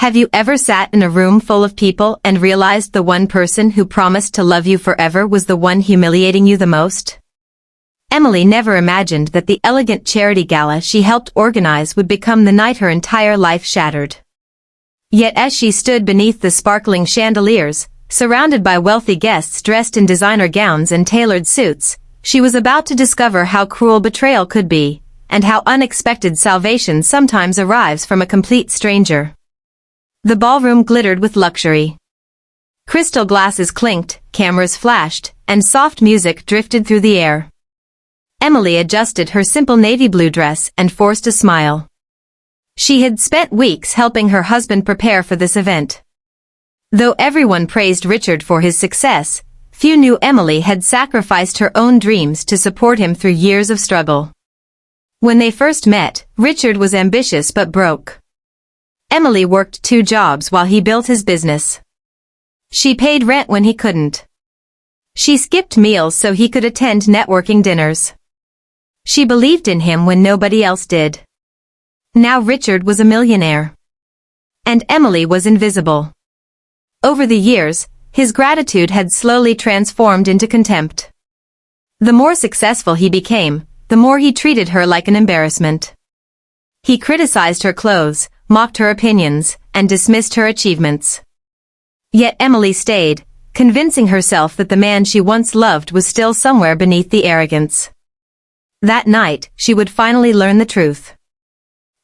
Have you ever sat in a room full of people and realized the one person who promised to love you forever was the one humiliating you the most? Emily never imagined that the elegant charity gala she helped organize would become the night her entire life shattered. Yet as she stood beneath the sparkling chandeliers, surrounded by wealthy guests dressed in designer gowns and tailored suits, she was about to discover how cruel betrayal could be, and how unexpected salvation sometimes arrives from a complete stranger. The ballroom glittered with luxury. Crystal glasses clinked, cameras flashed, and soft music drifted through the air. Emily adjusted her simple navy blue dress and forced a smile. She had spent weeks helping her husband prepare for this event. Though everyone praised Richard for his success, few knew Emily had sacrificed her own dreams to support him through years of struggle. When they first met, Richard was ambitious but broke. Emily worked 2 jobs while he built his business. She paid rent when he couldn't. She skipped meals so he could attend networking dinners. She believed in him when nobody else did. Now Richard was a millionaire. And Emily was invisible. Over the years, his gratitude had slowly transformed into contempt. The more successful he became, the more he treated her like an embarrassment. He criticized her clothes, mocked her opinions, and dismissed her achievements. Yet Emily stayed, convincing herself that the man she once loved was still somewhere beneath the arrogance. That night, she would finally learn the truth.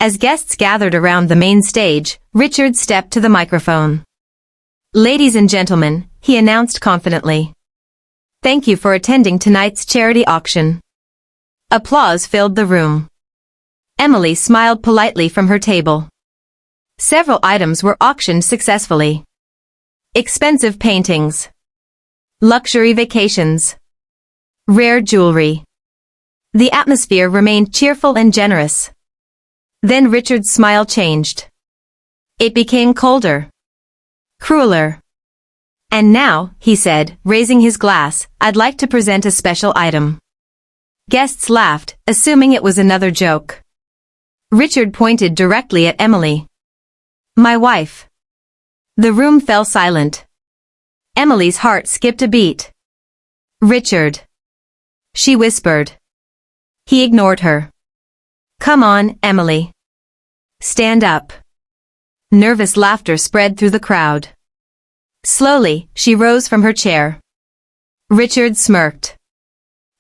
As guests gathered around the main stage, Richard stepped to the microphone. "Ladies and gentlemen," he announced confidently. "Thank you for attending tonight's charity auction." Applause filled the room. Emily smiled politely from her table. Several items were auctioned successfully. Expensive paintings. Luxury vacations. Rare jewelry. The atmosphere remained cheerful and generous. Then Richard's smile changed. It became colder. Crueler. "And now," he said, raising his glass, "I'd like to present a special item." Guests laughed, assuming it was another joke. Richard pointed directly at Emily. "My wife." The room fell silent. Emily's heart skipped a beat. "Richard," she whispered. He ignored her. "Come on, Emily. Stand up." Nervous laughter spread through the crowd. Slowly, she rose from her chair. Richard smirked.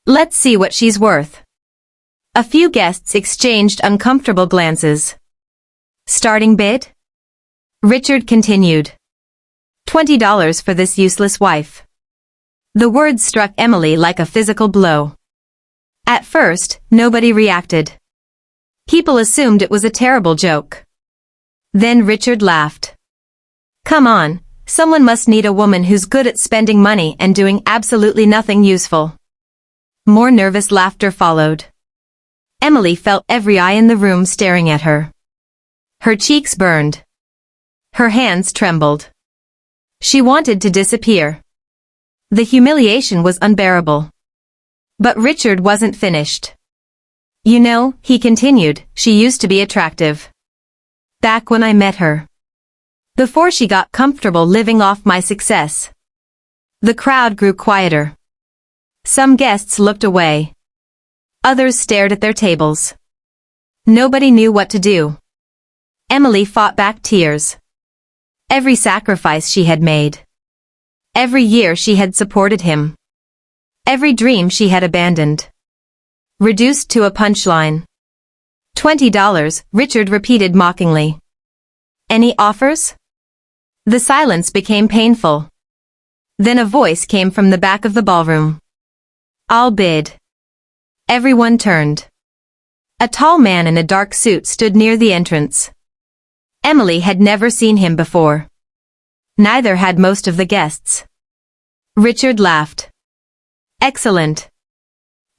"Let's see what she's worth." A few guests exchanged uncomfortable glances. "Starting bid?" Richard continued. $20 for this useless wife." The words struck Emily like a physical blow. At first, nobody reacted. People assumed it was a terrible joke. Then Richard laughed. "Come on, someone must need a woman who's good at spending money and doing absolutely nothing useful." More nervous laughter followed. Emily felt every eye in the room staring at her. Her cheeks burned. Her hands trembled. She wanted to disappear. The humiliation was unbearable. But Richard wasn't finished. "You know," he continued, "she used to be attractive. Back when I met her. Before she got comfortable living off my success." The crowd grew quieter. Some guests looked away. Others stared at their tables. Nobody knew what to do. Emily fought back tears. Every sacrifice she had made. Every year she had supported him. Every dream she had abandoned. Reduced to a punchline. $20, Richard repeated mockingly. "Any offers?" The silence became painful. Then a voice came from the back of the ballroom. "I'll bid." Everyone turned. A tall man in a dark suit stood near the entrance. Emily had never seen him before. Neither had most of the guests. Richard laughed. "Excellent.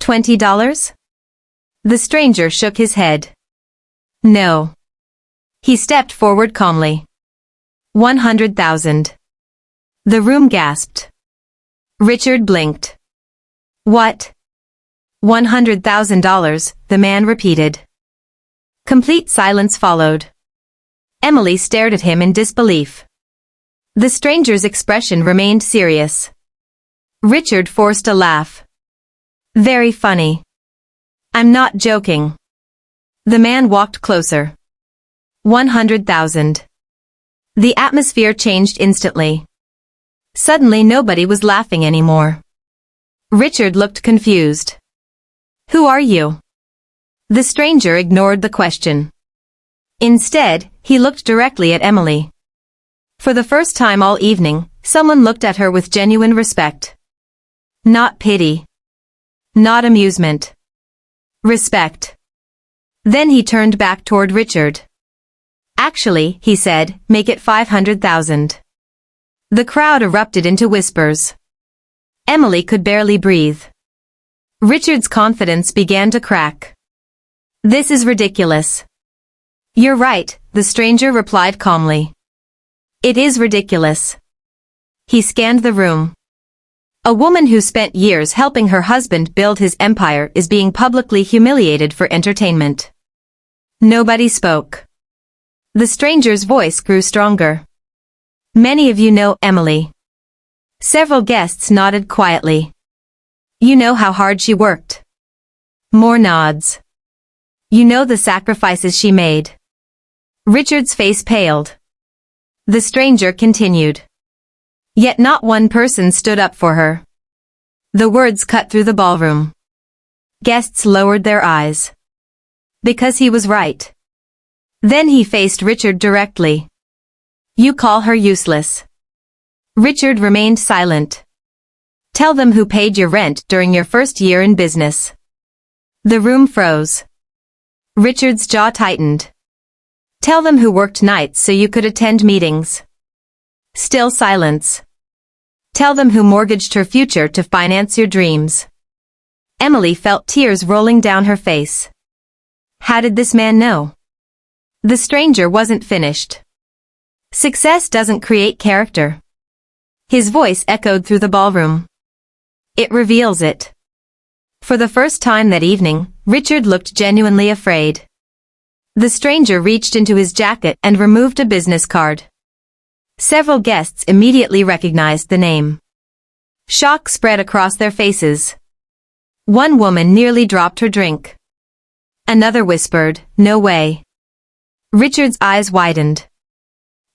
$20? The stranger shook his head. "No." He stepped forward calmly. 100,000. The room gasped. Richard blinked. "What?" $100,000, the man repeated. Complete silence followed. Emily stared at him in disbelief. The stranger's expression remained serious. Richard forced a laugh. Very funny. I'm not joking. The man walked closer. 100,000. The atmosphere changed instantly. Suddenly nobody was laughing anymore. Richard looked confused. Who are you? The stranger ignored the question. Instead, he looked directly at Emily. For the first time all evening, someone looked at her with genuine respect. Not pity. Not amusement. Respect. Then he turned back toward Richard. Actually, he said, make it 500,000. The crowd erupted into whispers. Emily could barely breathe. Richard's confidence began to crack. This is ridiculous. You're right, the stranger replied calmly. It is ridiculous. He scanned the room. A woman who spent years helping her husband build his empire is being publicly humiliated for entertainment. Nobody spoke. The stranger's voice grew stronger. Many of you know Emily. Several guests nodded quietly. You know how hard she worked. More nods. You know the sacrifices she made. Richard's face paled. The stranger continued. Yet not one person stood up for her. The words cut through the ballroom. Guests lowered their eyes. Because he was right. Then he faced Richard directly. You call her useless. Richard remained silent. Tell them who paid your rent during your first year in business. The room froze. Richard's jaw tightened. Tell them who worked nights so you could attend meetings. Still silence. Tell them who mortgaged her future to finance your dreams. Emily felt tears rolling down her face. How did this man know? The stranger wasn't finished. Success doesn't create character. His voice echoed through the ballroom. It reveals it. For the first time that evening, Richard looked genuinely afraid. The stranger reached into his jacket and removed a business card. Several guests immediately recognized the name. Shock spread across their faces. One woman nearly dropped her drink. Another whispered, "No way." Richard's eyes widened.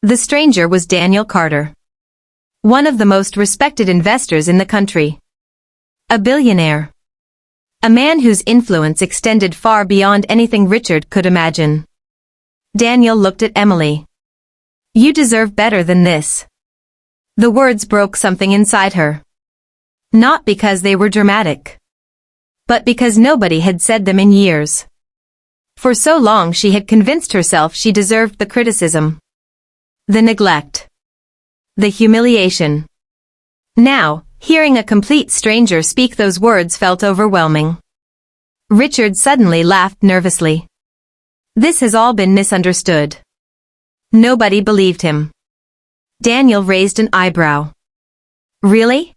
The stranger was Daniel Carter. One of the most respected investors in the country. A billionaire. A man whose influence extended far beyond anything Richard could imagine. Daniel looked at Emily. You deserve better than this. The words broke something inside her. Not because they were dramatic. But because nobody had said them in years. For so long she had convinced herself she deserved the criticism. The neglect. The humiliation. Now, hearing a complete stranger speak those words felt overwhelming. Richard suddenly laughed nervously. This has all been misunderstood. Nobody believed him. Daniel raised an eyebrow. Really?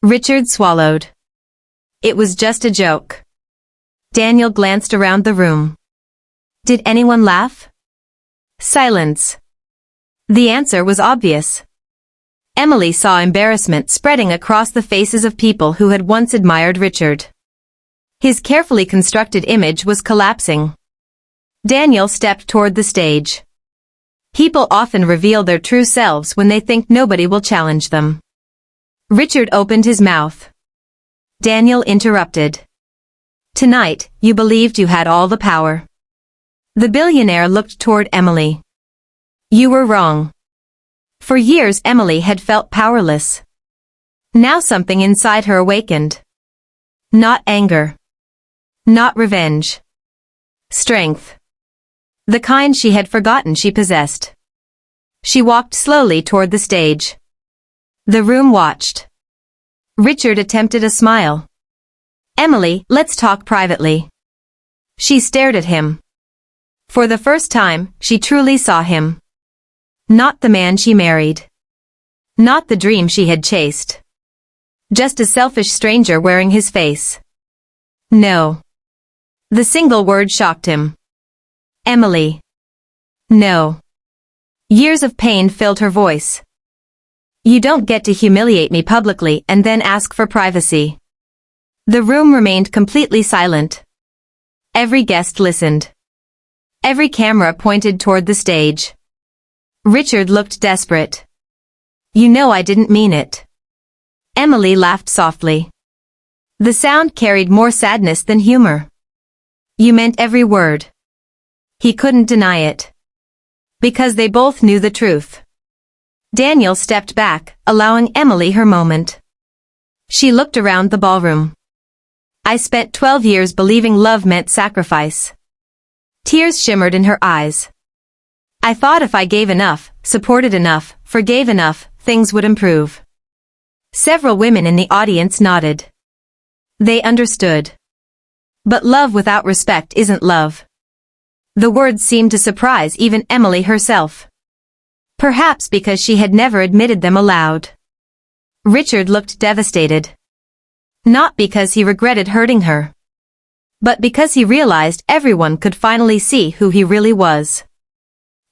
Richard swallowed. It was just a joke. Daniel glanced around the room. Did anyone laugh? Silence. The answer was obvious. Emily saw embarrassment spreading across the faces of people who had once admired Richard. His carefully constructed image was collapsing. Daniel stepped toward the stage. People often reveal their true selves when they think nobody will challenge them. Richard opened his mouth. Daniel interrupted. Tonight, you believed you had all the power. The billionaire looked toward Emily. You were wrong. For years Emily had felt powerless. Now something inside her awakened. Not anger. Not revenge. Strength. The kind she had forgotten she possessed. She walked slowly toward the stage. The room watched. Richard attempted a smile. Emily, let's talk privately. She stared at him. For the first time, she truly saw him. Not the man she married. Not the dream she had chased. Just a selfish stranger wearing his face. No. The single word shocked him. Emily. No. Years of pain filled her voice. You don't get to humiliate me publicly and then ask for privacy. The room remained completely silent. Every guest listened. Every camera pointed toward the stage. Richard looked desperate. You know I didn't mean it. Emily laughed softly. The sound carried more sadness than humor. You meant every word. He couldn't deny it. Because they both knew the truth. Daniel stepped back, allowing Emily her moment. She looked around the ballroom. I spent 12 years believing love meant sacrifice. Tears shimmered in her eyes. I thought if I gave enough, supported enough, forgave enough, things would improve. Several women in the audience nodded. They understood. But love without respect isn't love. The words seemed to surprise even Emily herself. Perhaps because she had never admitted them aloud. Richard looked devastated. Not because he regretted hurting her. But because he realized everyone could finally see who he really was.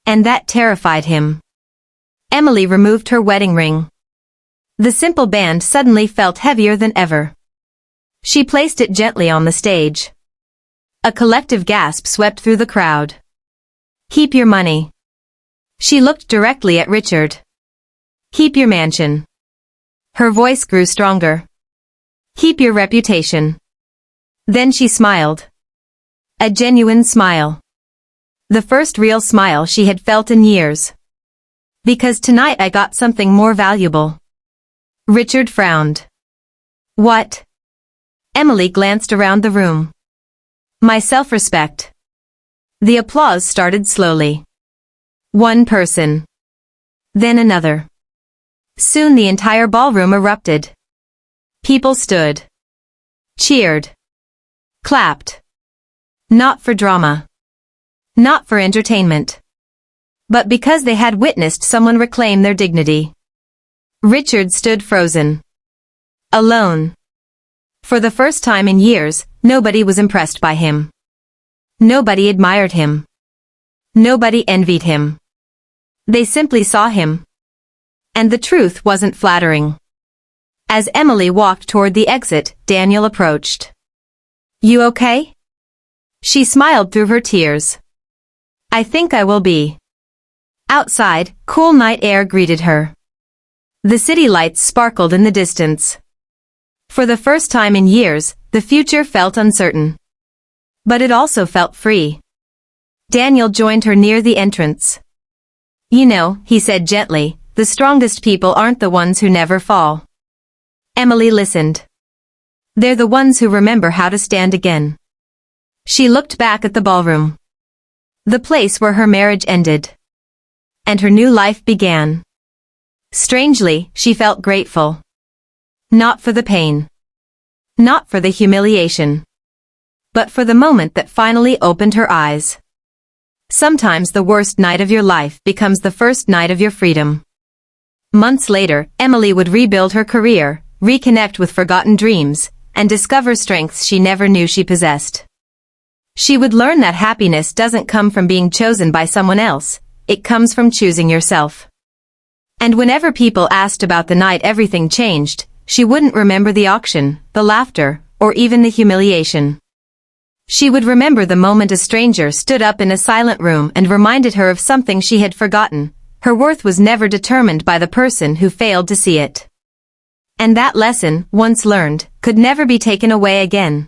And that terrified him. Emily removed her wedding ring. The simple band suddenly felt heavier than ever. She placed it gently on the stage. A collective gasp swept through the crowd. Keep your money. She looked directly at Richard. Keep your mansion. Her voice grew stronger. Keep your reputation. Then she smiled. A genuine smile. The first real smile she had felt in years. Because tonight I got something more valuable. Richard frowned. What? Emily glanced around the room. My self-respect. The applause started slowly. One person. Then another. Soon the entire ballroom erupted. People stood. Cheered. Clapped. Not for drama. Not for entertainment. But because they had witnessed someone reclaim their dignity. Richard stood frozen. Alone. For the first time in years, nobody was impressed by him. Nobody admired him. Nobody envied him. They simply saw him. And the truth wasn't flattering. As Emily walked toward the exit, Daniel approached. You okay? She smiled through her tears. I think I will be. Outside, cool night air greeted her. The city lights sparkled in the distance. For the first time in years, the future felt uncertain. But it also felt free. Daniel joined her near the entrance. You know, he said gently, the strongest people aren't the ones who never fall. Emily listened. They're the ones who remember how to stand again. She looked back at the ballroom. The place where her marriage ended. And her new life began. Strangely, she felt grateful. Not for the pain. Not for the humiliation. But for the moment that finally opened her eyes. Sometimes the worst night of your life becomes the first night of your freedom. Months later, Emily would rebuild her career, reconnect with forgotten dreams, and discover strengths she never knew she possessed. She would learn that happiness doesn't come from being chosen by someone else, it comes from choosing yourself. And whenever people asked about the night everything changed, she wouldn't remember the auction, the laughter, or even the humiliation. She would remember the moment a stranger stood up in a silent room and reminded her of something she had forgotten. Her worth was never determined by the person who failed to see it. And that lesson, once learned, could never be taken away again.